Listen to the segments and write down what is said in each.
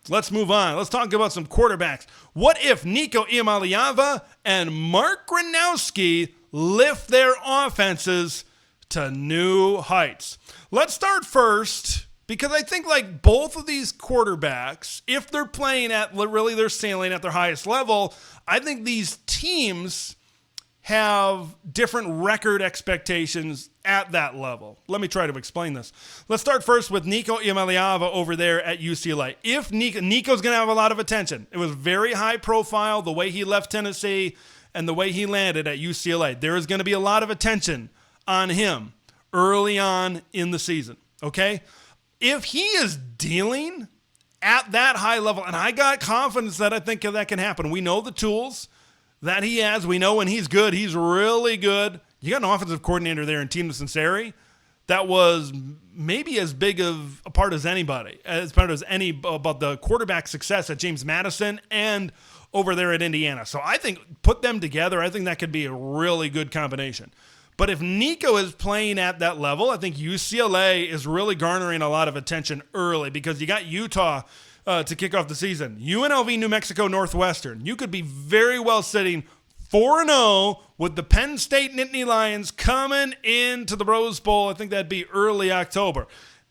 Let's move on. Let's talk about some quarterbacks. What if Nico Iamaleava and Mark Gronowski lift their offenses to new heights? Let's start first because I think like both of these quarterbacks, if they're playing at really they're sailing at their highest level, I think these teams have different record expectations at that level. Let me try to explain this. Let's start first with Nico Iamaleava over there at UCLA. If Nico's going to have a lot of attention. It was very high profile, the way he left Tennessee and the way he landed at UCLA. There is going to be a lot of attention on him early on in the season, okay? If he is dealing at that high level, and I got confidence that I think that can happen. We know the tools that he has. We know when he's good, he's really good. You got an offensive coordinator there in Tino Sunseri that was maybe as big of a part as anybody, as part as any about the quarterback success at James Madison and over there at Indiana. So I think put them together, I think that could be a really good combination. But if Nico is playing at that level, I think UCLA is really garnering a lot of attention early because you got Utah to kick off the season. UNLV, New Mexico, Northwestern. You could be very well sitting 4-0 with the Penn State Nittany Lions coming into the Rose Bowl. I think that'd be early October.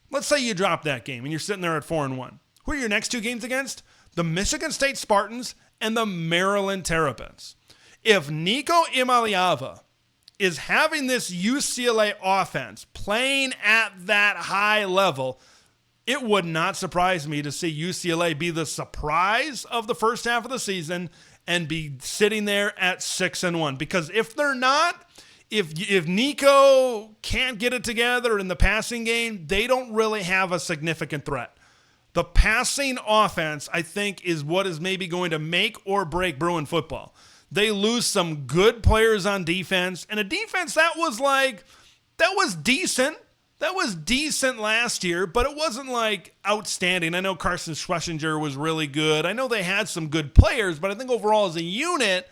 Let's say you drop that game and you're sitting there at 4-1. Who are your next two games against? The Michigan State Spartans and the Maryland Terrapins. If Nico Iamaleava is having this UCLA offense playing at that high level, it would not surprise me to see UCLA be the surprise of the first half of the season and be sitting there at 6-1. Because if they're not, if Nico can't get it together in the passing game, they don't really have a significant threat. The passing offense, I think, is what is maybe going to make or break Bruin football. They lose some good players on defense, and a defense that was decent. That was decent last year, but it wasn't like outstanding. I know Carson Schlesinger was really good. I know they had some good players, but I think overall as a unit,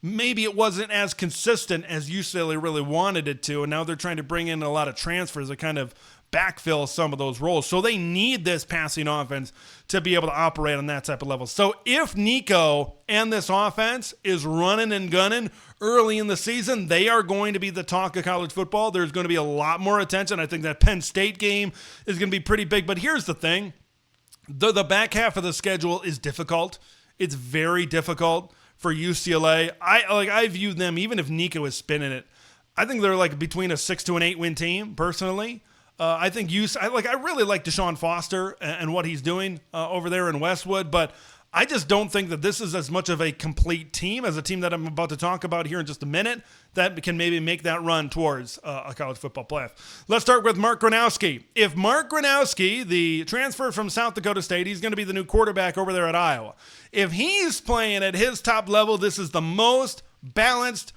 maybe it wasn't as consistent as UCLA really wanted it to, and now they're trying to bring in a lot of transfers to kind of backfill some of those roles. So they need this passing offense to be able to operate on that type of level. So if Nico and this offense is running and gunning early in the season, they are going to be the talk of college football. There's going to be a lot more attention. I think that Penn State game is going to be pretty big. But here's the thing. The back half of the schedule is difficult. It's very difficult for UCLA. I view them, even if Nico is spinning it, I think they're like between a 6 to an 8 win team personally. I think I really like Deshaun Foster and what he's doing over there in Westwood, but I just don't think that this is as much of a complete team as a team that I'm about to talk about here in just a minute that can maybe make that run towards a college football playoff. Let's start with Mark Gronowski. If Mark Gronowski, the transfer from South Dakota State, he's going to be the new quarterback over there at Iowa. If he's playing at his top level, this is the most balanced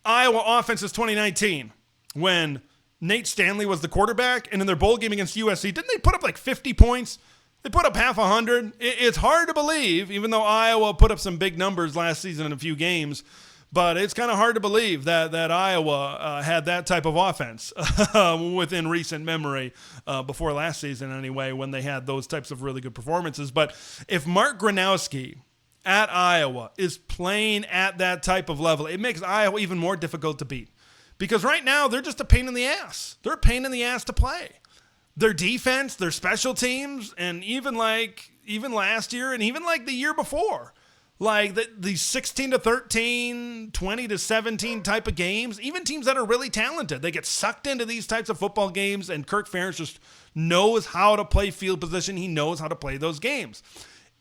Iowa offense since 2019 when Nate Stanley was the quarterback, and in their bowl game against USC, didn't they put up like 50 points? They put up half 100. It's hard to believe, even though Iowa put up some big numbers last season in a few games, but it's kind of hard to believe that Iowa had that type of offense within recent memory, before last season anyway, when they had those types of really good performances. But if Mark Gronowski at Iowa is playing at that type of level, it makes Iowa even more difficult to beat. Because right now, they're just a pain in the ass. They're a pain in the ass to play. Their defense, their special teams, and even last year and even like the year before, like the 16 to 13, 20 to 17 type of games, even teams that are really talented, they get sucked into these types of football games, and Kirk Ferentz just knows how to play field position. He knows how to play those games.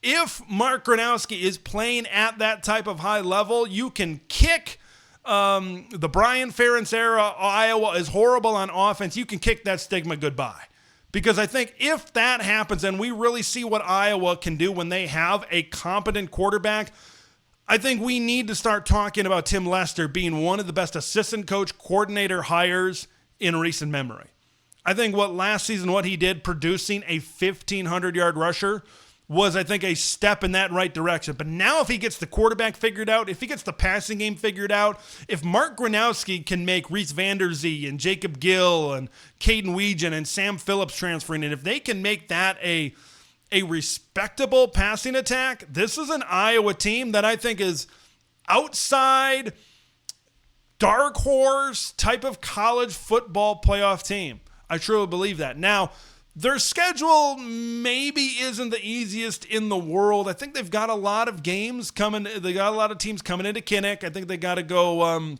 If Mark Gronowski is playing at that type of high level, you can kick the Brian Ferentz era. Iowa is horrible on offense. You can kick that stigma goodbye. Because I think if that happens and we really see what Iowa can do when they have a competent quarterback, I think we need to start talking about Tim Lester being one of the best assistant coach coordinator hires in recent memory. I think last season, what he did producing a 1,500-yard rusher was, I think, a step in that right direction. But now if he gets the quarterback figured out, if he gets the passing game figured out, if Mark Gronowski can make Reese Vanderzee and Jacob Gill and Caden Weegan and Sam Phillips transferring, and if they can make that a a respectable passing attack, this is an Iowa team that I think is outside dark horse type of college football playoff team. I truly believe that. Now, their schedule maybe isn't the easiest in the world. I think they've got a lot of games coming. They got a lot of teams coming into Kinnick. I think they got to go.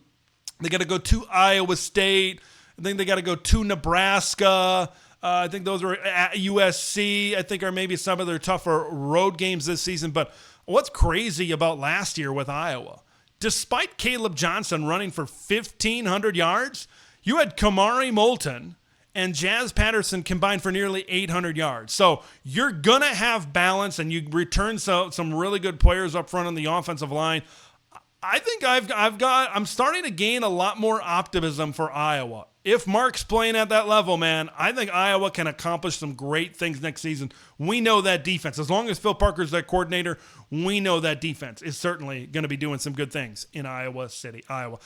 They got to go to Iowa State. I think they got to go to Nebraska. I think those are at USC. I think are maybe some of their tougher road games this season. But what's crazy about last year with Iowa? Despite Caleb Johnson running for 1,500 yards, you had Kamari Moulton and Jazz Patterson combined for nearly 800 yards. So you're going to have balance, and you return some really good players up front on the offensive line. I think I'm starting to gain a lot more optimism for Iowa. If Mark's playing at that level, man, I think Iowa can accomplish some great things next season. We know that defense. As long as Phil Parker's that coordinator, we know that defense is certainly going to be doing some good things in Iowa City, Iowa.